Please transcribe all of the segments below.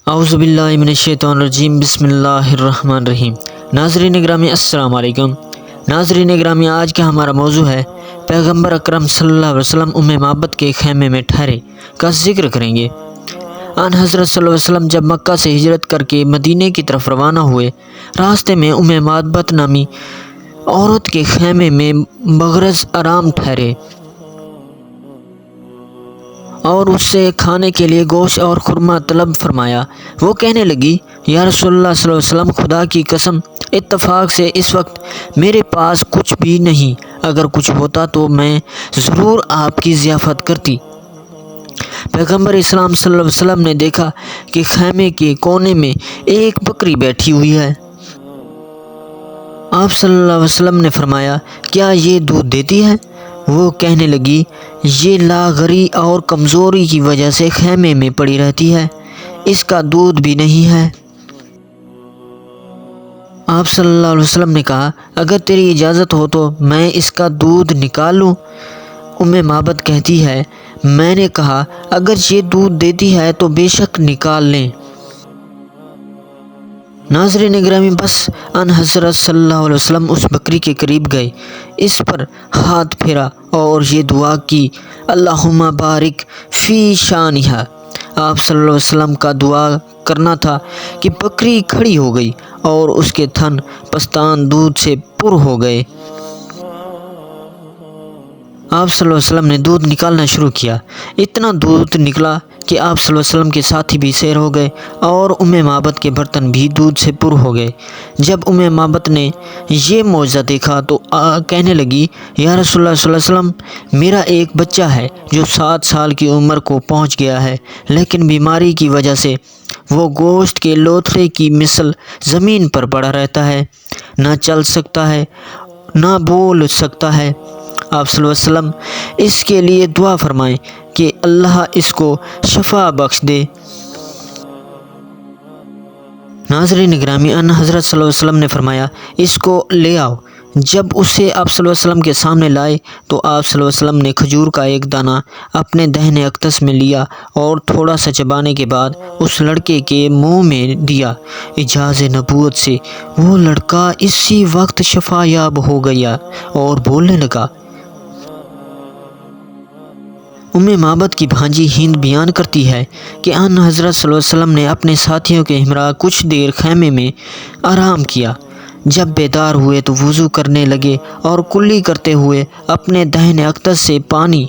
اعوذ باللہ من الشیطان الرجیم، بسم اللہ الرحمن الرحیم۔ ناظرین گرامی السلام علیکم۔ ناظرین گرامی، آج کا ہمارا موضوع ہے پیغمبر اکرم صلی اللہ علیہ وسلم معبد کے خیمے میں ٹھہرے کا ذکر کریں گے۔ آن حضرت صلی اللہ علیہ وسلم جب مکہ سے ہجرت کر کے مدینے کی طرف روانہ ہوئے، راستے میں معبد نامی عورت کے خیمے میں بغرض آرام ٹھہرے اور اس سے کھانے کے لیے گوشت اور خرما طلب فرمایا۔ وہ کہنے لگی، یا رسول اللہ صلی اللہ علیہ وسلم، خدا کی قسم، اتفاق سے اس وقت میرے پاس کچھ بھی نہیں، اگر کچھ ہوتا تو میں ضرور آپ کی ضیافت کرتی۔ پیغمبر اسلام صلی اللہ علیہ وسلم نے دیکھا کہ خیمے کے کونے میں ایک بکری بیٹھی ہوئی ہے۔ آپ صلی اللہ علیہ وسلم نے فرمایا، کیا یہ دودھ دیتی ہے؟ وہ کہنے لگی، یہ لاغری اور کمزوری کی وجہ سے خیمے میں پڑی رہتی ہے، اس کا دودھ بھی نہیں ہے۔ آپ صلی اللہ علیہ وسلم نے کہا، اگر تیری اجازت ہو تو میں اس کا دودھ نکال لوں۔ معبد کہتی ہے، میں نے کہا، اگر یہ دودھ دیتی ہے تو بے شک نکال لیں۔ ناظرین گرامی، بس ان حضرت صلی اللہ علیہ وسلم اس بکری کے قریب گئے، اس پر ہاتھ پھیرا اور یہ دعا کی، اللہم بارک فی شانہا۔ آپ صلی اللہ علیہ وسلم کا دعا کرنا تھا کہ بکری کھڑی ہو گئی اور اس کے تھن پستان دودھ سے پر ہو گئے۔ آپ صلی اللہ علیہ وسلم نے دودھ نکالنا شروع کیا۔ اتنا دودھ نکلا کہ آپ صلی اللہ علیہ وسلم کے ساتھی بھی سیر ہو گئے اور معبد کے برتن بھی دودھ سے پر ہو گئے۔ جب معبد نے یہ معجزہ دیکھا تو کہنے لگی، یا رسول اللہ صلی اللہ علیہ وسلم، میرا ایک بچہ ہے جو 7 سال کی عمر کو پہنچ گیا ہے، لیکن بیماری کی وجہ سے وہ گوشت کے لوتھڑے کی مثل زمین پر پڑا رہتا ہے، نہ چل سکتا ہے نہ بول سکتا ہے۔ آپ صلی اللہ علیہ وسلم اس کے لیے دعا فرمائیں کہ اللہ اس کو شفا بخش دے۔ ناظرین گرامی، ان حضرت صلی اللہ علیہ وسلم نے فرمایا، اس کو لے آؤ۔ جب اسے آپ صلی اللہ علیہ وسلم کے سامنے لائے تو آپ صلی اللہ علیہ وسلم نے کھجور کا ایک دانہ اپنے دہنے اقدس میں لیا اور تھوڑا سا چبانے کے بعد اس لڑکے کے منہ میں دیا۔ اعجاز نبوت سے وہ لڑکا اسی وقت شفا یاب ہو گیا اور بولنے لگا۔ معبد کی بھانجی ہند بیان کرتی ہے کہ ان حضرت صلی اللہ علیہ وسلم نے اپنے ساتھیوں کے ہمراہ کچھ دیر خیمے میں آرام کیا۔ جب بیدار ہوئے تو وضو کرنے لگے اور کلی کرتے ہوئے اپنے دہنے اقدس سے پانی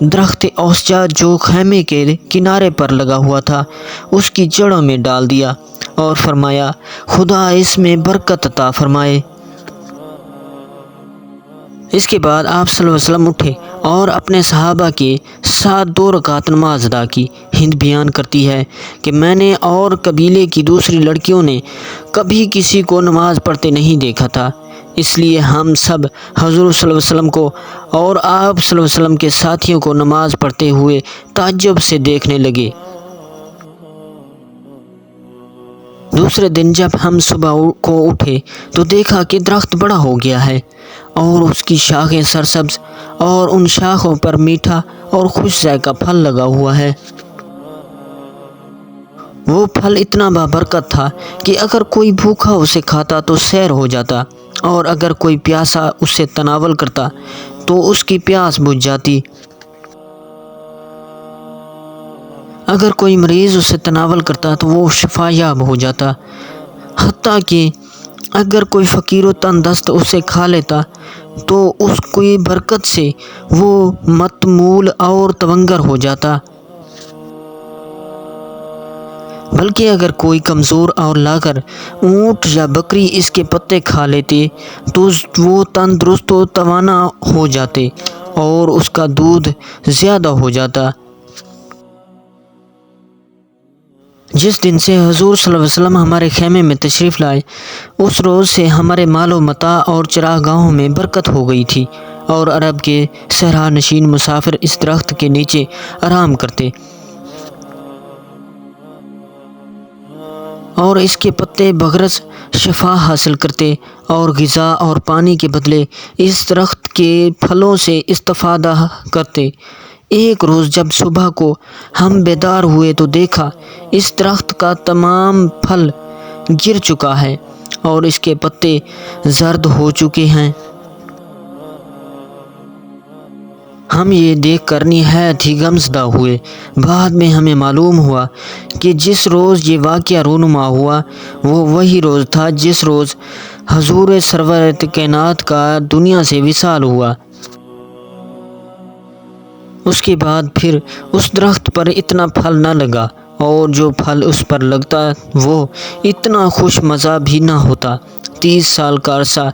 درخت اوسجا جو خیمے کے کنارے پر لگا ہوا تھا اس کی جڑوں میں ڈال دیا اور فرمایا، خدا اس میں برکت عطا فرمائے۔ اس کے بعد آپ صلی اللہ علیہ وسلم اٹھے اور اپنے صحابہ کے ساتھ 2 رکعت نماز ادا کی۔ ہند بیان کرتی ہے کہ میں نے اور قبیلے کی دوسری لڑکیوں نے کبھی کسی کو نماز پڑھتے نہیں دیکھا تھا، اس لیے ہم سب حضور صلی اللہ علیہ وسلم کو اور آپ صلی اللہ علیہ وسلم کے ساتھیوں کو نماز پڑھتے ہوئے تعجب سے دیکھنے لگے۔ دوسرے دن جب ہم صبح کو اٹھے تو دیکھا کہ درخت بڑا ہو گیا ہے اور اس کی شاخیں سرسبز اور ان شاخوں پر میٹھا اور خوش ذائقہ پھل لگا ہوا ہے۔ وہ پھل اتنا بابرکت تھا کہ اگر کوئی بھوکا اسے کھاتا تو سیر ہو جاتا، اور اگر کوئی پیاسا اسے تناول کرتا تو اس کی پیاس بجھ جاتی۔ اگر کوئی مریض اسے تناول کرتا تو وہ شفا یاب ہو جاتا، حتیٰ کہ اگر کوئی فقیر و تندرست اسے کھا لیتا تو اس کی برکت سے وہ متمول اور تونگر ہو جاتا، بلکہ اگر کوئی کمزور اور لاغر اونٹ یا بکری اس کے پتے کھا لیتے تو وہ تندرست و توانا ہو جاتے اور اس کا دودھ زیادہ ہو جاتا۔ جس دن سے حضور صلی اللہ علیہ وسلم ہمارے خیمے میں تشریف لائے، اس روز سے ہمارے مال و متاع اور چراگاہوں میں برکت ہو گئی تھی، اور عرب کے صحرا نشین مسافر اس درخت کے نیچے آرام کرتے اور اس کے پتے بغرض شفا حاصل کرتے اور غذا اور پانی کے بدلے اس درخت کے پھلوں سے استفادہ کرتے۔ ایک روز جب صبح کو ہم بیدار ہوئے تو دیکھا اس درخت کا تمام پھل گر چکا ہے اور اس کے پتے زرد ہو چکے ہیں۔ ہم یہ دیکھ کر نہایت ہی غمزدہ ہوئے۔ بعد میں ہمیں معلوم ہوا کہ جس روز یہ واقعہ رونما ہوا وہ وہی روز تھا جس روز حضور سرور کائنات کا دنیا سے وصال ہوا۔ اس کے بعد پھر اس درخت پر اتنا پھل نہ لگا، اور جو پھل اس پر لگتا وہ اتنا خوش مزہ بھی نہ ہوتا۔ 30 سال کا عرصہ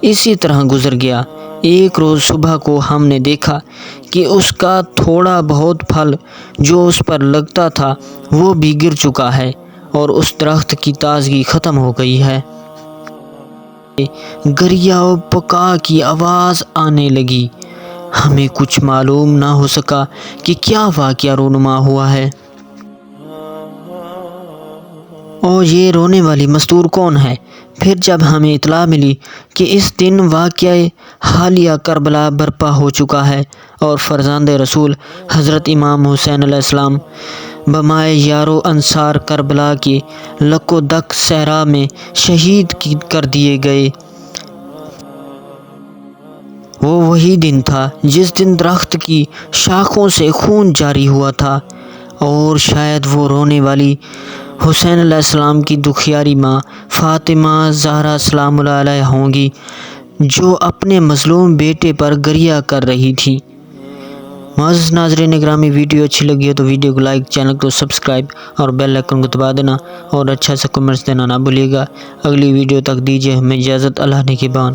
اسی طرح گزر گیا۔ ایک روز صبح کو ہم نے دیکھا کہ اس کا تھوڑا بہت پھل جو اس پر لگتا تھا وہ بھی گر چکا ہے اور اس درخت کی تازگی ختم ہو گئی ہے۔ گریا و پکا کی آواز آنے لگی۔ ہمیں کچھ معلوم نہ ہو سکا کہ کیا واقعہ رونما ہوا ہے اور یہ رونے والی مستور کون ہے۔ پھر جب ہمیں اطلاع ملی کہ اس دن واقعہ حالیہ کربلا برپا ہو چکا ہے اور فرزند رسول حضرت امام حسین علیہ السلام بمائے یار و انصار کربلا کی لک و دک صحرا میں شہید کر دیے گئے، وہ وہی دن تھا جس دن درخت کی شاخوں سے خون جاری ہوا تھا، اور شاید وہ رونے والی حسین علیہ السلام کی دکھیاری ماں فاطمہ زہرا سلام اللہ علیہا ہوں گی جو اپنے مظلوم بیٹے پر گریہ کر رہی تھی۔ معزز ناظرین گرامی، ویڈیو اچھی لگی ہے تو ویڈیو کو لائک، چینل کو سبسکرائب اور بیل آئیکن کو دبا دینا، اور اچھا سا کمنٹس دینا نہ بھولیے گا۔ اگلی ویڈیو تک دیجیے ہمیں اجازت، اللہ نگہبان۔